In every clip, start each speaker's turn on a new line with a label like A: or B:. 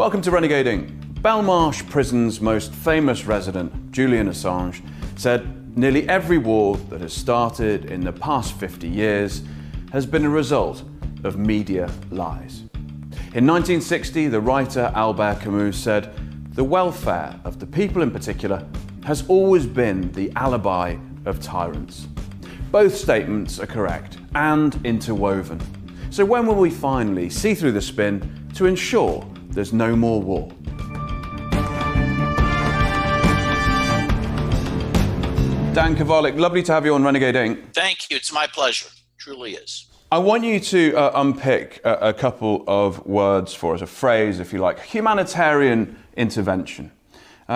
A: Welcome to Renegading. Belmarsh Prison's most famous resident, Julian Assange, said nearly every war that has started in the past 50 years has been a result of media lies. In 1960, the writer Albert Camus said, "The welfare of the people in particular has always been the alibi of tyrants." Both statements are correct and interwoven. So when will we finally see through the spin to ensure there's no more war? Dan Kovalik, lovely to have you on Renegading.
B: Thank you. It's my pleasure. Truly is.
A: I want you to unpick a couple of words for us, a phrase, if you like. Humanitarian intervention.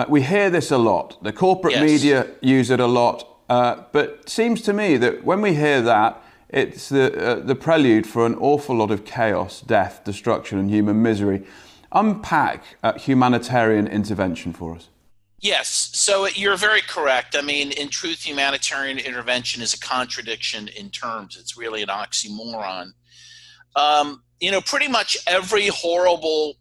A: We hear this a lot. The corporate media use it a lot. But it seems to me that when we hear that, it's the prelude for an awful lot of chaos, death, destruction, and human misery. Unpack humanitarian intervention for us.
B: Yes, so you're very correct. I mean, in truth, humanitarian intervention is a contradiction in terms. It's really an oxymoron. Pretty much every horrible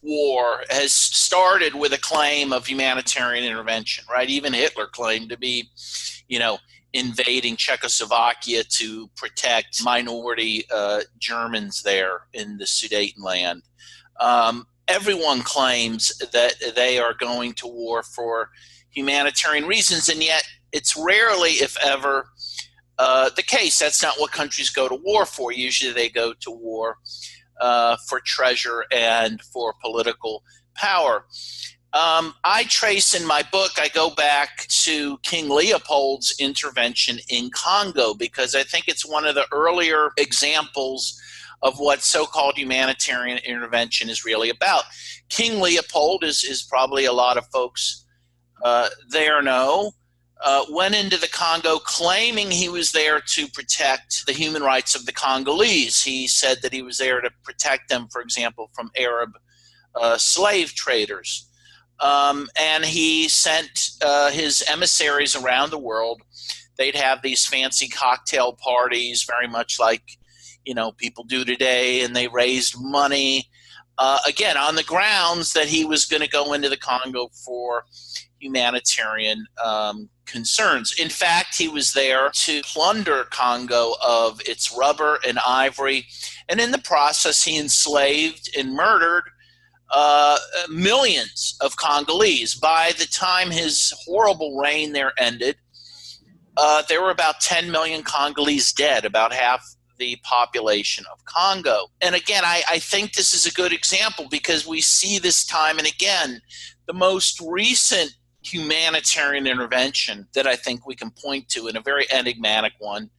B: war has started with a claim of humanitarian intervention, right? Even Hitler claimed to be, invading Czechoslovakia to protect minority Germans there in the Sudetenland. Everyone claims that they are going to war for humanitarian reasons, and yet it's rarely, if ever, the case. That's not what countries go to war for. Usually they go to war for treasure and for political power. I trace in my book, I go back to King Leopold's intervention in Congo because I think it's one of the earlier examples of what so-called humanitarian intervention is really about. King Leopold, is probably a lot of folks there know, went into the Congo claiming he was there to protect the human rights of the Congolese. He said that he was there to protect them, for example, from Arab slave traders. And he sent his emissaries around the world. They'd have these fancy cocktail parties, very much like people do today, and they raised money, again, on the grounds that he was going to go into the Congo for humanitarian concerns. In fact, he was there to plunder Congo of its rubber and ivory, and in the process, he enslaved and murdered millions of Congolese. By the time his horrible reign there ended, there were about 10 million Congolese dead, about half the population of Congo. And again, I think this is a good example because we see this time and again. The most recent humanitarian intervention that I think we can point to, and a very enigmatic one,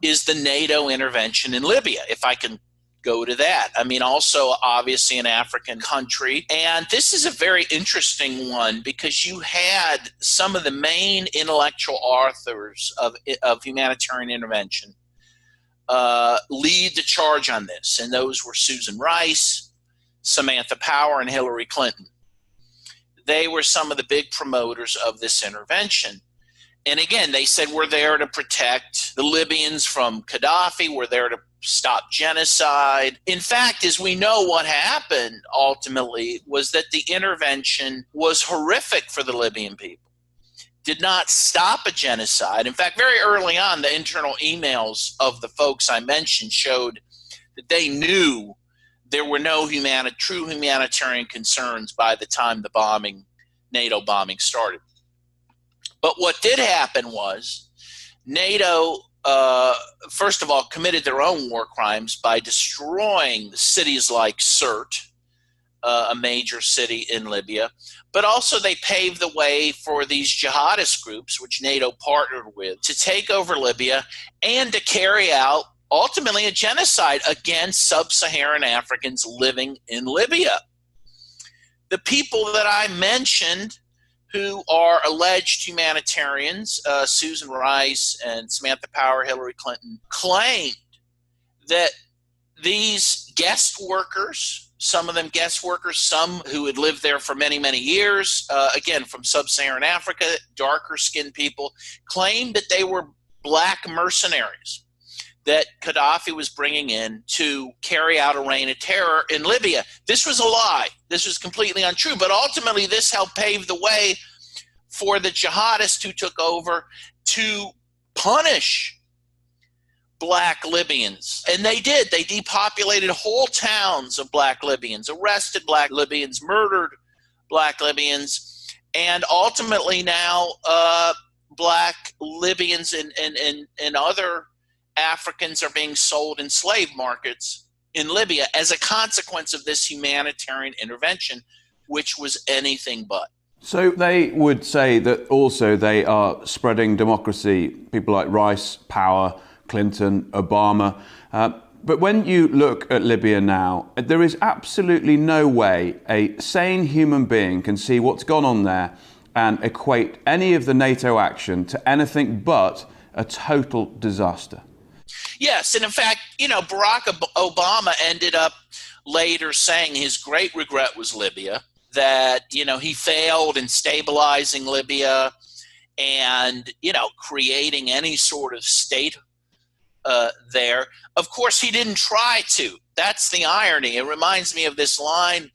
B: is the NATO intervention in Libya, if I can go to that. I mean, also obviously an African country. And this is a very interesting one because you had some of the main intellectual authors of humanitarian intervention lead the charge on this, and those were Susan Rice, Samantha Power, and Hillary Clinton. They were some of the big promoters of this intervention. And again, they said we're there to protect the Libyans from Gaddafi, we're there to stop genocide. In fact, as we know, what happened ultimately was that the intervention was horrific for the Libyan people. Did not stop a genocide. In fact, very early on, the internal emails of the folks I mentioned showed that they knew there were no true humanitarian concerns by the time the NATO bombing started. But what did happen was NATO, first of all, committed their own war crimes by destroying cities like Sirte, a major city in Libya, but also they paved the way for these jihadist groups, which NATO partnered with, to take over Libya and to carry out ultimately a genocide against sub-Saharan Africans living in Libya. The people that I mentioned who are alleged humanitarians, Susan Rice and Samantha Power, Hillary Clinton, claimed that these guest workers, some of them guest workers, some who had lived there for many, many years, again, from sub-Saharan Africa, darker skinned people, claimed that they were black mercenaries, that Gaddafi was bringing in to carry out a reign of terror in Libya. This was a lie. This was completely untrue. But ultimately, this helped pave the way for the jihadists who took over to punish black Libyans. And they did. They depopulated whole towns of black Libyans, arrested black Libyans, murdered black Libyans. And ultimately now black Libyans and other Africans are being sold in slave markets in Libya as a consequence of this humanitarian intervention, which was anything but.
A: So they would say that also they are spreading democracy, people like Rice, Power, Clinton, Obama. But when you look at Libya now, there is absolutely no way a sane human being can see what's gone on there and equate any of the NATO action to anything but a total disaster.
B: Yes, and in fact, Barack Obama ended up later saying his great regret was Libya, that, he failed in stabilizing Libya and, creating any sort of state there. Of course, he didn't try to. That's the irony. It reminds me of this line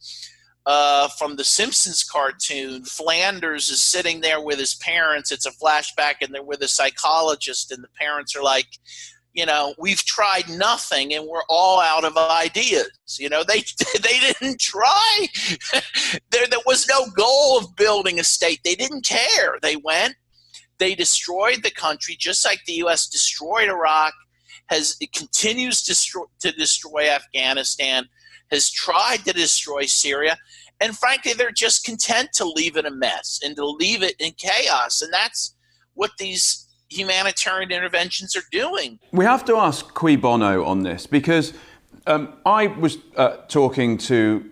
B: from the Simpsons cartoon. Flanders is sitting there with his parents. It's a flashback, and they're with a psychologist, and the parents are like, we've tried nothing and we're all out of ideas. They didn't try. There was no goal of building a state. They didn't care. They destroyed the country just like the U.S. destroyed Iraq. It continues to destroy Afghanistan, has tried to destroy Syria. And frankly, they're just content to leave it a mess and to leave it in chaos. And that's what these humanitarian interventions are doing.
A: We have to ask cui bono on this, because I was talking to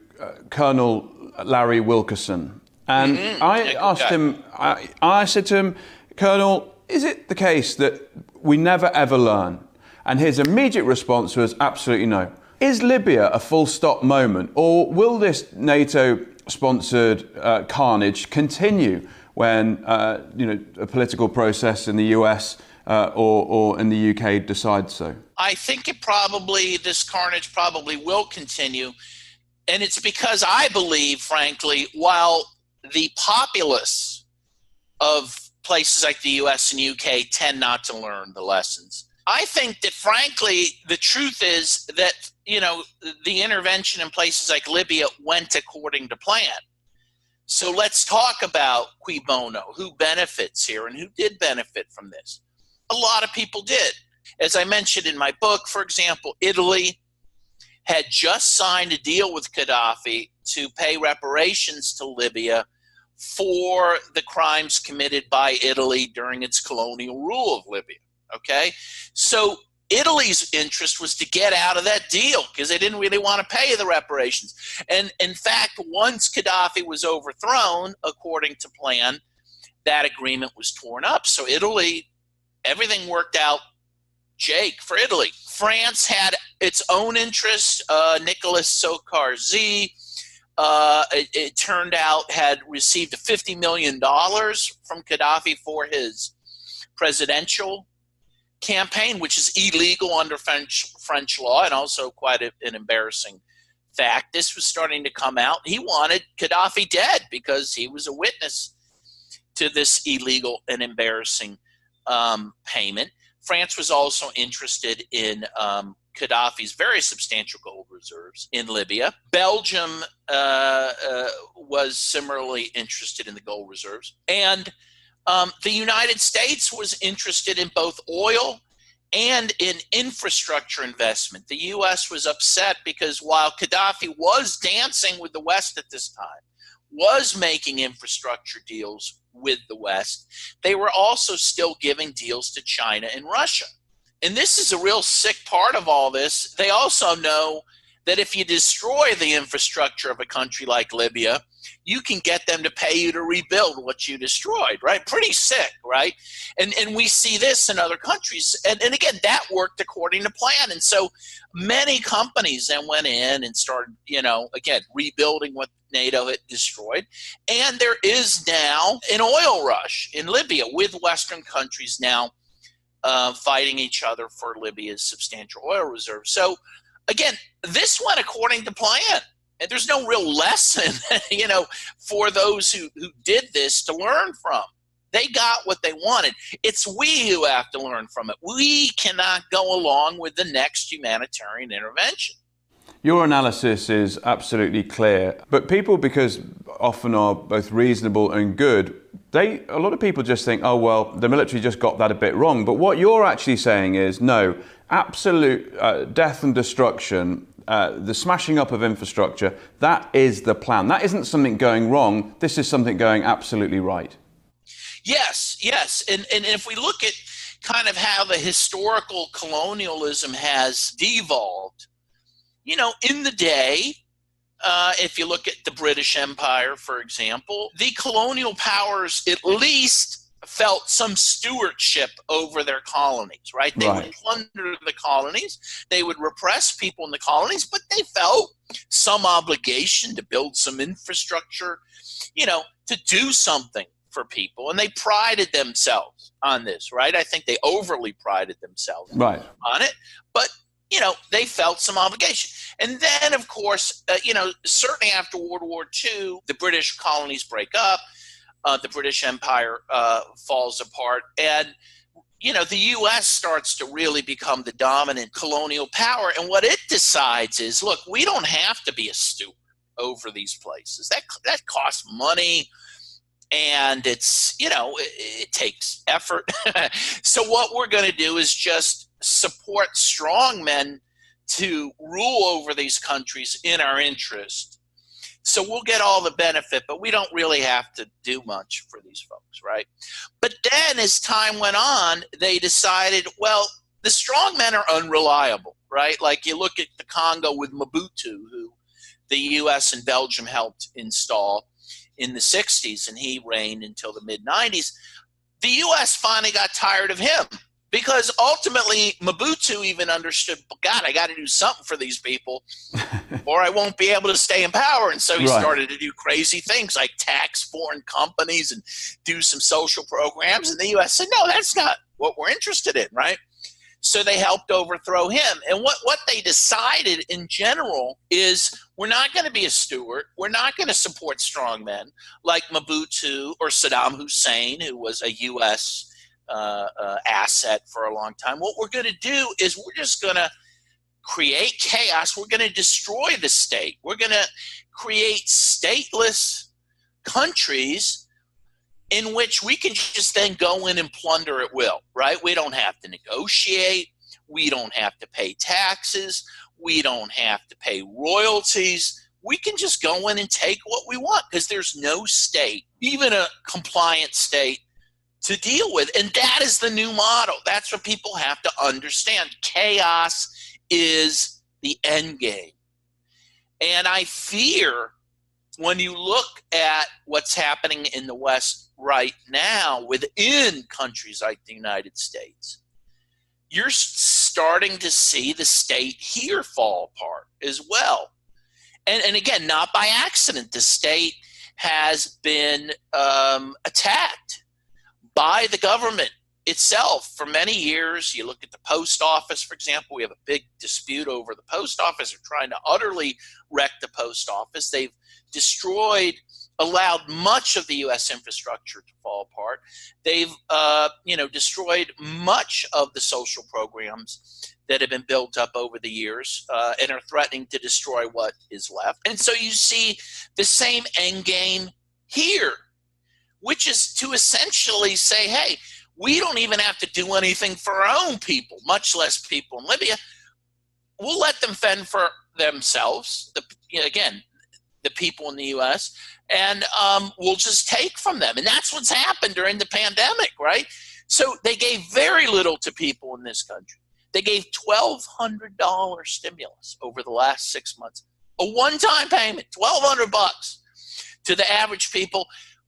A: Colonel Larry Wilkerson, and I asked him, I said to him, Colonel, is it the case that we never ever learn? And his immediate response was absolutely no. Is Libya a full stop moment, or will this NATO-sponsored carnage continue when a political process in the US or in the UK decides so?
B: I think this carnage probably will continue. And it's because I believe, frankly, while the populace of places like the US and UK tend not to learn the lessons, I think that, frankly, the truth is that, the intervention in places like Libya went according to plan. So let's talk about cui bono, who benefits here and who did benefit from this. A lot of people did. As I mentioned in my book, for example, Italy had just signed a deal with Gaddafi to pay reparations to Libya for the crimes committed by Italy during its colonial rule of Libya. Okay? So Italy's interest was to get out of that deal because they didn't really want to pay the reparations. And in fact, once Gaddafi was overthrown, according to plan, that agreement was torn up. So Italy, everything worked out Jake for Italy. France had its own interest. Nicolas Sarkozy, it turned out, had received $50 million from Gaddafi for his presidential campaign, which is illegal under French law and also quite an embarrassing fact. This was starting to come out. He wanted Gaddafi dead because he was a witness to this illegal and embarrassing payment. France was also interested in Gaddafi's very substantial gold reserves in Libya. Belgium was similarly interested in the gold reserves. And the United States was interested in both oil and in infrastructure investment. The U.S. was upset because while Gaddafi was dancing with the West at this time, was making infrastructure deals with the West, they were also still giving deals to China and Russia. And this is a real sick part of all this. They also know that if you destroy the infrastructure of a country like Libya, you can get them to pay you to rebuild what you destroyed, right? Pretty sick, right? And we see this in other countries. And again, that worked according to plan. And so many companies then went in and started, again, rebuilding what NATO had destroyed. And there is now an oil rush in Libya with Western countries now fighting each other for Libya's substantial oil reserves. So again, this went according to plan. And there's no real lesson, for those who did this to learn from. They got what they wanted. It's we who have to learn from it. We cannot go along with the next humanitarian intervention.
A: Your analysis is absolutely clear. But people, because often are both reasonable and good, a lot of people just think, oh, well, the military just got that a bit wrong. But what you're actually saying is, no, absolute death and destruction, the smashing up of infrastructure, that is the plan. That isn't something going wrong. This is something going absolutely right.
B: Yes. And if we look at kind of how the historical colonialism has devolved, in the day, if you look at the British Empire, for example, the colonial powers at least felt some stewardship over their colonies, right? They would plunder the colonies, they would repress people in the colonies, but they felt some obligation to build some infrastructure, to do something for people. And they prided themselves on this, right? I think they overly prided themselves on it, but they felt some obligation. And then, of course, certainly after World War II, the British colonies break up. The British Empire falls apart, and the U.S. starts to really become the dominant colonial power. And what it decides is, look, we don't have to be a steward over these places. That costs money, and it's it takes effort. So what we're going to do is just support strong men to rule over these countries in our interest. So we'll get all the benefit, but we don't really have to do much for these folks, right? But then as time went on, they decided, well, the strong men are unreliable, right? Like you look at the Congo with Mobutu, who the U.S. and Belgium helped install in the 60s, and he reigned until the mid-90s. The U.S. finally got tired of him, because ultimately Mobutu even understood, God, I got to do something for these people or I won't be able to stay in power. And so he started to do crazy things like tax foreign companies and do some social programs. And the U.S. said, no, that's not what we're interested in, right? So they helped overthrow him. And what they decided in general is, we're not going to be a steward. We're not going to support strong men like Mobutu or Saddam Hussein, who was a U.S. asset for a long time. What we're going to do is we're just going to create chaos. We're going to destroy the state. We're going to create stateless countries in which we can just then go in and plunder at will, right? We don't have to negotiate. We don't have to pay taxes. We don't have to pay royalties. We can just go in and take what we want, because there's no state, even a compliant state, to deal with. And that is the new model. That's what people have to understand. Chaos is the end game. And I fear, when you look at what's happening in the West right now within countries like the United States, you're starting to see the state here fall apart as well. And again, not by accident. The state has been attacked by the government itself for many years. You look at the post office, for example. We have a big dispute over the post office. They're trying to utterly wreck the post office. They've allowed much of the U.S. infrastructure to fall apart. They've, destroyed much of the social programs that have been built up over the years, and are threatening to destroy what is left. And so you see the same end game here, which is to essentially say, hey, we don't even have to do anything for our own people, much less people in Libya. We'll let them fend for themselves, the people in the U.S., and we'll just take from them. And that's what's happened during the pandemic, right? So they gave very little to people in this country. They gave $1,200 stimulus over the last 6 months, a one-time payment, $1,200 to the average people.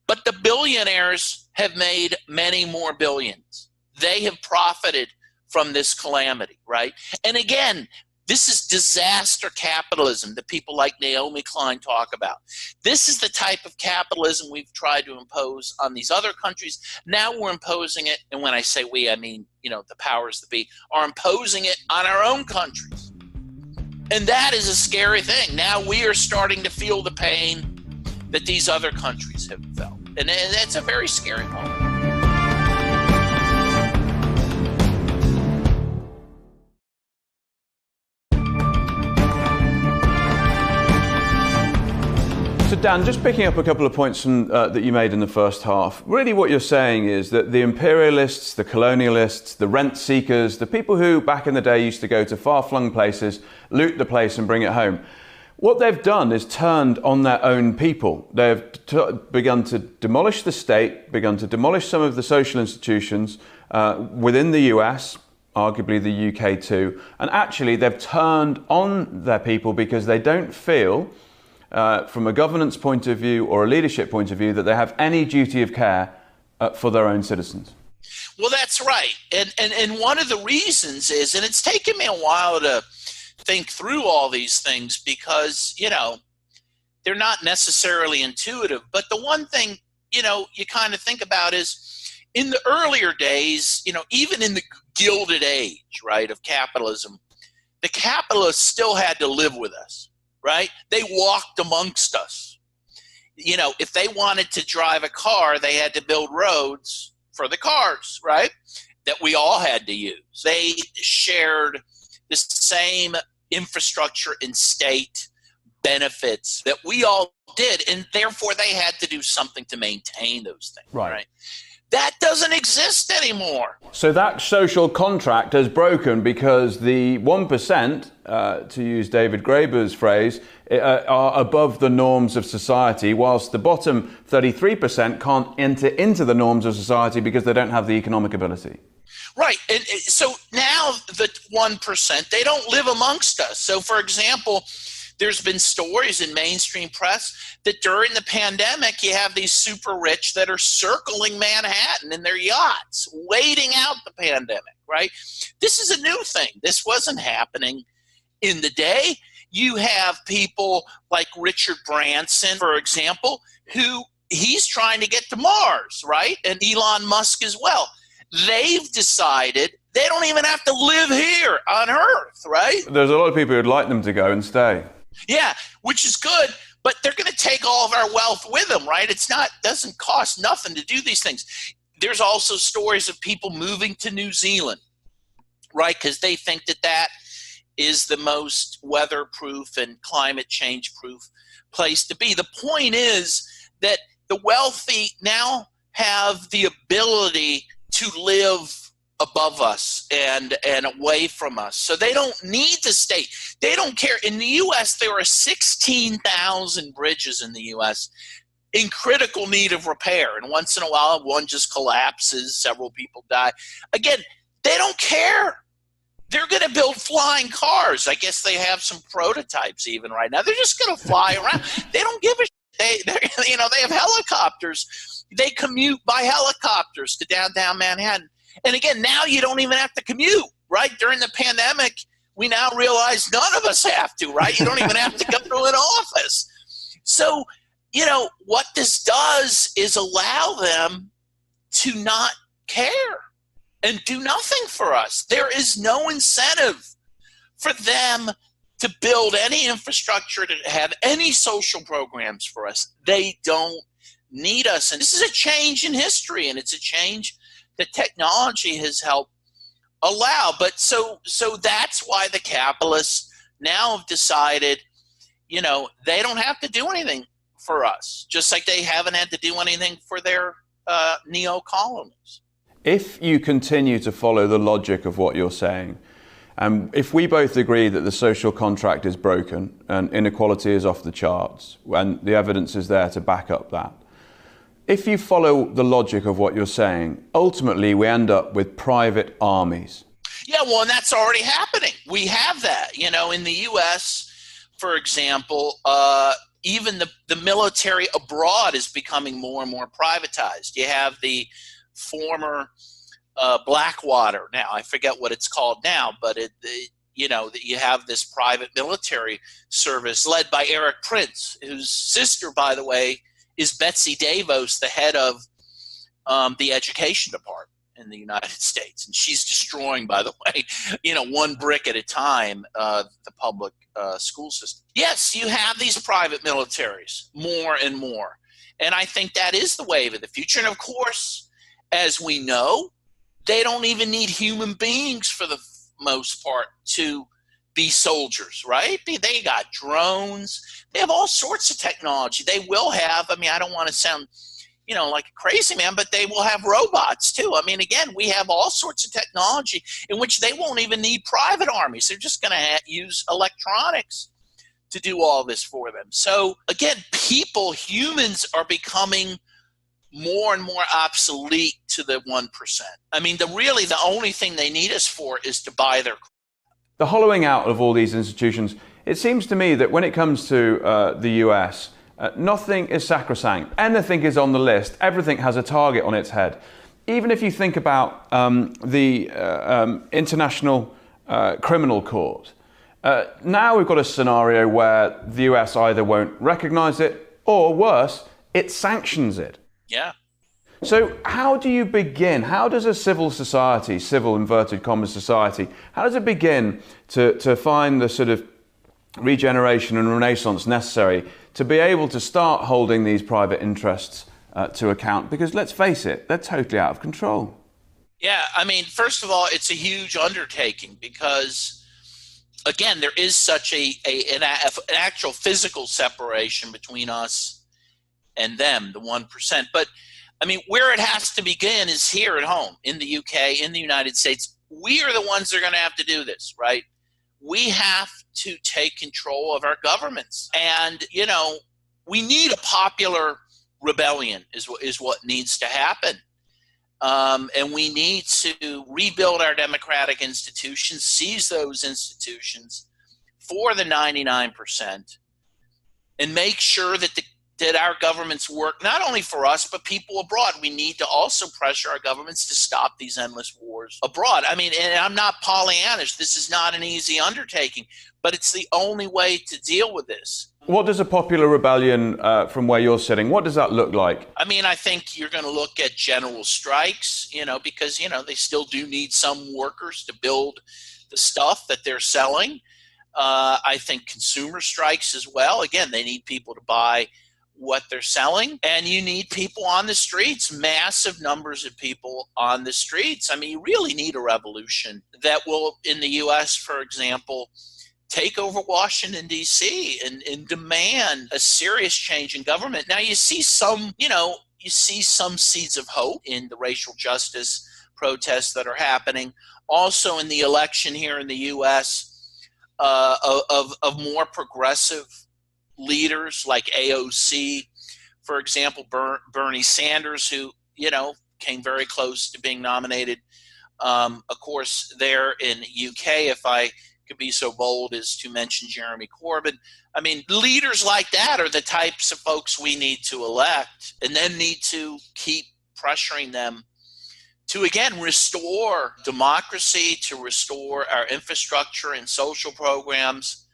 B: But the billionaires have made many more billions. They have profited from this calamity, right? And again, This is disaster capitalism that people like Naomi Klein talk about. This is the type of capitalism we've tried to impose on these other countries. Now we're imposing it, and when I say we, I mean, the powers that be are imposing it on our own countries. And that is a scary thing. Now we are starting to feel the pain that these other countries have felt. And that's a very scary moment.
A: So Dan, just picking up a couple of points that you made in the first half, really what you're saying is that the imperialists, the colonialists, the rent seekers, the people who back in the day used to go to far-flung places, loot the place and bring it home, what they've done is turned on their own people. They've begun to demolish the state, begun to demolish some of the social institutions within the US, arguably the UK too, and actually they've turned on their people because they don't feel from a governance point of view or a leadership point of view that they have any duty of care for their own citizens.
B: Well, that's right. And one of the reasons is, and it's taken me a while to think through all these things because, they're not necessarily intuitive. But the one thing, you kind of think about is in the earlier days, even in the Gilded Age, right, of capitalism, the capitalists still had to live with us. Right? They walked amongst us. If they wanted to drive a car, they had to build roads for the cars, right? That we all had to use. They shared the same infrastructure and state benefits that we all did, and therefore they had to do something to maintain those things, right? That doesn't exist anymore.
A: So that social contract has broken because the 1%, to use David Graeber's phrase, are above the norms of society, whilst the bottom 33% can't enter into the norms of society because they don't have the economic ability.
B: Right. And so now the 1%, they don't live amongst us. So, for example, there's been stories in mainstream press that during the pandemic, you have these super rich that are circling Manhattan in their yachts, waiting out the pandemic, right? This is a new thing. This wasn't happening in the day. You have people like Richard Branson, for example, who he's trying to get to Mars, right? And Elon Musk as well. They've decided they don't even have to live here on Earth, right?
A: There's a lot of people who'd like them to go and stay.
B: Yeah, which is good, but they're going to take all of our wealth with them, right? Doesn't cost nothing to do these things. There's also stories of people moving to New Zealand, right? Because they think that is the most weatherproof and climate change proof place to be. The point is that the wealthy now have the ability to live above us and away from us. So they don't need the state. They don't care. In the U.S., there are 16,000 bridges in the U.S. in critical need of repair. And once in a while, one just collapses. Several people die. Again, they don't care. They're going to build flying cars. I guess they have some prototypes even right now. They're just going to fly around. They don't give a shit. They have helicopters. They commute by helicopters to downtown Manhattan. And again, now you don't even have to commute, right? During the pandemic, we now realize none of us have to, right? You don't even have to go to an office. So, what this does is allow them to not care and do nothing for us. There is no incentive for them to build any infrastructure, to have any social programs for us. They don't need us. And this is a change in history, and it's a change that technology has helped allow. But so that's why the capitalists now have decided, they don't have to do anything for us, just like they haven't had to do anything for their neo-colonies.
A: If you continue to follow the logic of what you're saying, if we both agree that the social contract is broken and inequality is off the charts, and the evidence is there to back up that, if you follow the logic of what you're saying, ultimately we end up with private armies.
B: Yeah, well, and that's already happening. We have that. In the U.S., for example, even the military abroad is becoming more and more privatized. You have the former Blackwater, now I forget what it's called now, but that you have this private military service led by Eric Prince, whose sister, by the way, is Betsy DeVos, the head of the education department in the United States. And she's destroying, by the way, one brick at a time, the public school system. Yes, you have these private militaries more and more. And I think that is the wave of the future. And of course, as we know, they don't even need human beings for the most part to be soldiers, right? They got drones. They have all sorts of technology. They will have, I don't want to sound, like a crazy man, but they will have robots too. Again, we have all sorts of technology in which they won't even need private armies. They're just going to use electronics to do all this for them. So again, humans are becoming more and more obsolete to the 1%. The only thing they need us for is to buy their.
A: The hollowing out of all these institutions, it seems to me that when it comes to the US, nothing is sacrosanct. Anything is on the list. Everything has a target on its head. Even if you think about the International Criminal Court, now we've got a scenario where the US either won't recognize it or worse, it sanctions it.
B: Yeah.
A: So how do you begin? How does a civil society, civil inverted commas society, how does it begin to find the sort of regeneration and renaissance necessary to be able to start holding these private interests to account? Because let's face it, they're totally out of control.
B: Yeah, first of all, it's a huge undertaking because, again, there is such an actual physical separation between us and them, the 1%. But where it has to begin is here at home, in the UK, in the United States. We are the ones that are going to have to do this, right? We have to take control of our governments. And, we need a popular rebellion is what needs to happen. And we need to rebuild our democratic institutions, seize those institutions for the 99%, and make sure that our governments work not only for us, but people abroad. We need to also pressure our governments to stop these endless wars abroad. And I'm not Pollyannish. This is not an easy undertaking, but it's the only way to deal with this.
A: What does a popular rebellion, from where you're sitting, what does that look like?
B: I think you're going to look at general strikes, because, they still do need some workers to build the stuff that they're selling. I think consumer strikes as well. Again, they need people to buy what they're selling, and you need people on the streets, massive numbers of people on the streets. You really need a revolution that will, in the US, for example, take over Washington, D.C. and demand a serious change in government. Now, you see some seeds of hope in the racial justice protests that are happening. Also in the election here in the U.S., of more progressive leaders like AOC, for example, Bernie Sanders, who, came very close to being nominated. Of course, there in the UK, if I could be so bold as to mention Jeremy Corbyn. Leaders like that are the types of folks we need to elect, and then need to keep pressuring them to, again, restore democracy, to restore our infrastructure and social programs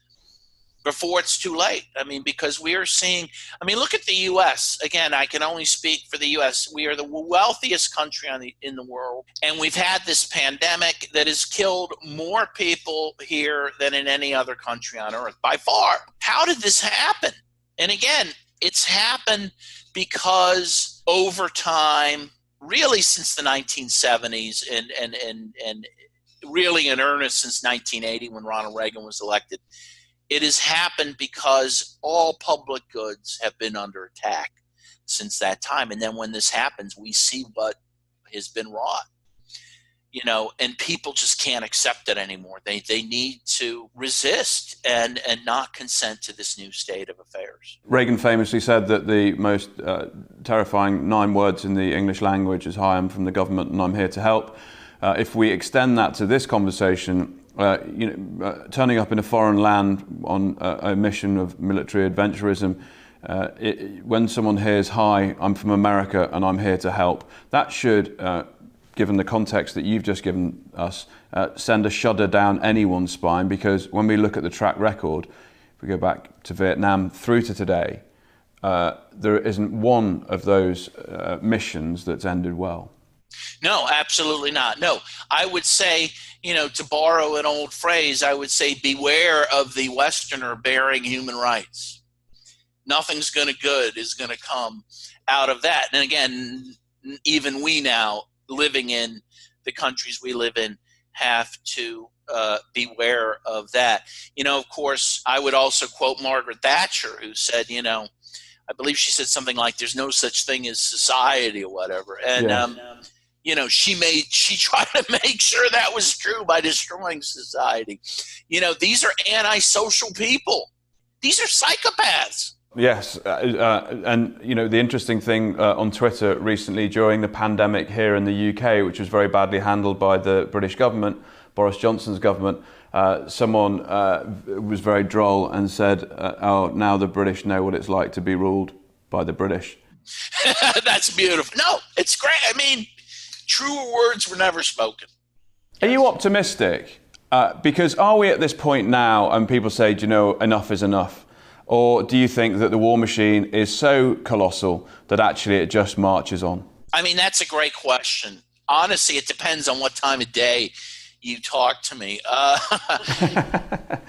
B: before it's too late. Because we are seeing, look at the U.S. Again, I can only speak for the U.S. We are the wealthiest country in the world, and we've had this pandemic that has killed more people here than in any other country on earth, by far. How did this happen? And again, it's happened because over time, really since the 1970s and really in earnest since 1980 when Ronald Reagan was elected, it has happened because all public goods have been under attack since that time. And then when this happens, we see what has been wrought, and people just can't accept it anymore. They need to resist and not consent to this new state of affairs.
A: Reagan famously said that the most terrifying 9 words in the English language is "Hi, I'm from the government and I'm here to help." If we extend that to this conversation, turning up in a foreign land on a mission of military adventurism, when someone hears, "Hi, I'm from America and I'm here to help," that should given the context that you've just given us, send a shudder down anyone's spine, because when we look at the track record, if we go back to Vietnam through to today, there isn't one of those missions that's ended well.
B: No, absolutely not. No, I would say, to borrow an old phrase, I would say beware of the Westerner bearing human rights. Nothing's good is going to come out of that. And again, even we now, living in the countries we live in, have to beware of that. Of course, I would also quote Margaret Thatcher, who said, I believe she said something like, there's no such thing as society or whatever. And, she tried to make sure that was true by destroying society. These are antisocial people. These are psychopaths.
A: Yes, and the interesting thing on Twitter recently during the pandemic here in the UK, which was very badly handled by the British government, Boris Johnson's government, someone was very droll and said, "Oh, now the British know what it's like to be ruled by the British."
B: That's beautiful. No, it's great. I mean, truer words were never spoken.
A: Are you optimistic? Because are we at this point now, and people say, enough is enough? Or do you think that the war machine is so colossal that actually it just marches on?
B: I mean, that's a great question. Honestly, it depends on what time of day you talk to me.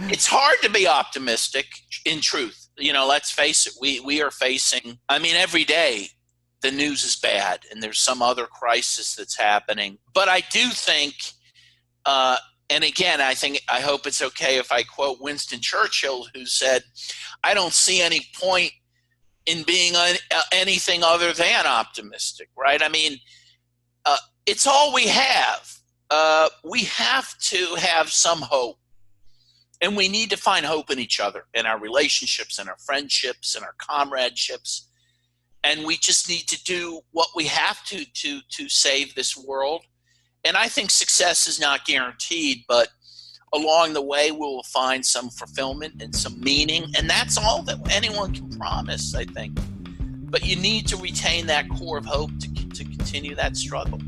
B: It's hard to be optimistic, in truth. Let's face it, we are facing, every day the news is bad and there's some other crisis that's happening. But I do think, and again, I hope it's okay if I quote Winston Churchill, who said, I don't see any point in being anything other than optimistic, right? It's all we have. We have to have some hope. And we need to find hope in each other, in our relationships, in our friendships, in our comradeships. And we just need to do what we have to save this world. And I think success is not guaranteed, but along the way, we'll find some fulfillment and some meaning. And that's all that anyone can promise, I think. But you need to retain that core of hope to continue that struggle.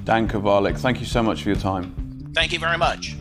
A: Dan Kovalik, thank you so much for your time.
B: Thank you very much.